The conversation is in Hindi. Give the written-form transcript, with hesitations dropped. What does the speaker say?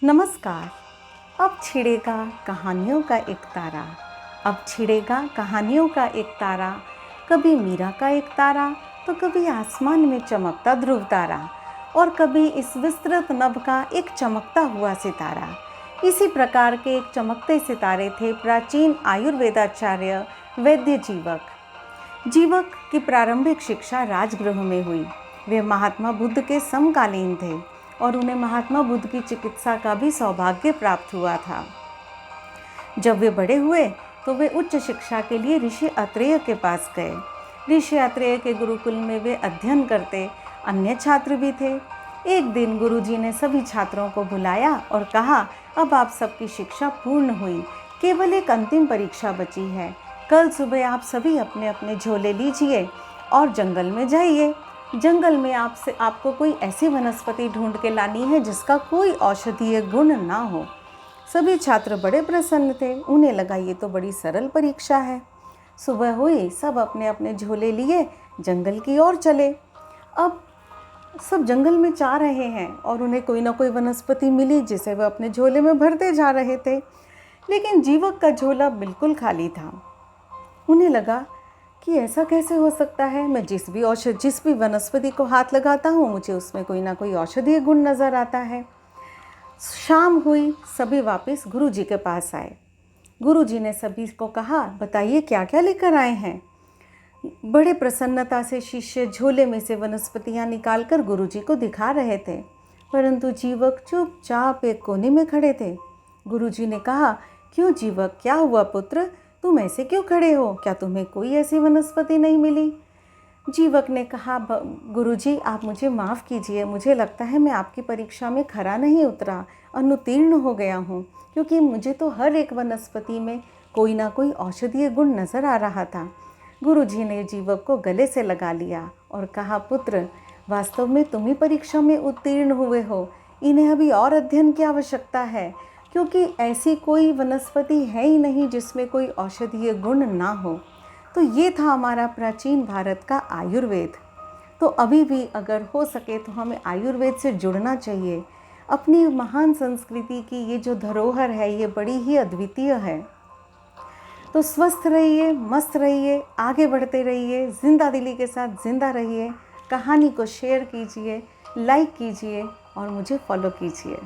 नमस्कार। अब छिड़ेगा कहानियों का एक तारा, अब छिड़ेगा कहानियों का एक तारा। कभी मीरा का एक तारा तो कभी आसमान में चमकता ध्रुव तारा, और कभी इस विस्तृत नभ का एक चमकता हुआ सितारा। इसी प्रकार के एक चमकते सितारे थे प्राचीन आयुर्वेदाचार्य वैद्य जीवक। जीवक की प्रारंभिक शिक्षा राजगृह में हुई। वे महात्मा बुद्ध के समकालीन थे और उन्हें महात्मा बुद्ध की चिकित्सा का भी सौभाग्य प्राप्त हुआ था। जब वे बड़े हुए तो वे उच्च शिक्षा के लिए ऋषि अत्रेय के पास गए। ऋषि अत्रेय के गुरुकुल में वे अध्ययन करते अन्य छात्र भी थे। एक दिन गुरुजी ने सभी छात्रों को बुलाया और कहा, अब आप सबकी शिक्षा पूर्ण हुई, केवल एक अंतिम परीक्षा बची है। कल सुबह आप सभी अपने अपने झोले लीजिए और जंगल में जाइए। जंगल में आपको कोई ऐसी वनस्पति ढूंढ के लानी है जिसका कोई औषधीय गुण ना हो। सभी छात्र बड़े प्रसन्न थे। उन्हें लगा ये तो बड़ी सरल परीक्षा है। सुबह हुई, सब अपने अपने झोले लिए जंगल की ओर चले। अब सब जंगल में जा रहे हैं और उन्हें कोई ना कोई वनस्पति मिली जिसे वह अपने झोले में भरते जा रहे थे। लेकिन जीवक का झोला बिल्कुल खाली था। उन्हें लगा कि ऐसा कैसे हो सकता है, मैं जिस भी वनस्पति को हाथ लगाता हूँ मुझे उसमें कोई ना कोई औषधीय गुण नज़र आता है। शाम हुई, सभी वापस गुरुजी के पास आए। गुरुजी ने सभी को कहा, बताइए क्या क्या लेकर आए हैं। बड़े प्रसन्नता से शिष्य झोले में से वनस्पतियाँ निकालकर गुरुजी को दिखा रहे थे, परंतु जीवक चुपचाप एक कोने में खड़े थे। गुरुजी ने कहा, क्यों जीवक, क्या हुआ पुत्र, तुम ऐसे क्यों खड़े हो, क्या तुम्हें कोई ऐसी वनस्पति नहीं मिली। जीवक ने कहा, गुरुजी आप मुझे माफ़ कीजिए, मुझे लगता है मैं आपकी परीक्षा में खरा नहीं उतरा, अनुत्तीर्ण हो गया हूँ, क्योंकि मुझे तो हर एक वनस्पति में कोई ना कोई औषधीय गुण नज़र आ रहा था। गुरुजी ने जीवक को गले से लगा लिया और कहा, पुत्र वास्तव में तुम ही परीक्षा में उत्तीर्ण हुए हो, इन्हें अभी और अध्ययन की आवश्यकता है, क्योंकि ऐसी कोई वनस्पति है ही नहीं जिसमें कोई औषधीय गुण ना हो। तो ये था हमारा प्राचीन भारत का आयुर्वेद। तो अभी भी अगर हो सके तो हमें आयुर्वेद से जुड़ना चाहिए। अपनी महान संस्कृति की ये जो धरोहर है ये बड़ी ही अद्वितीय है। तो स्वस्थ रहिए, मस्त रहिए, आगे बढ़ते रहिए, जिंदा दिली के साथ जिंदा रहिए। कहानी को शेयर कीजिए, लाइक कीजिए और मुझे फॉलो कीजिए।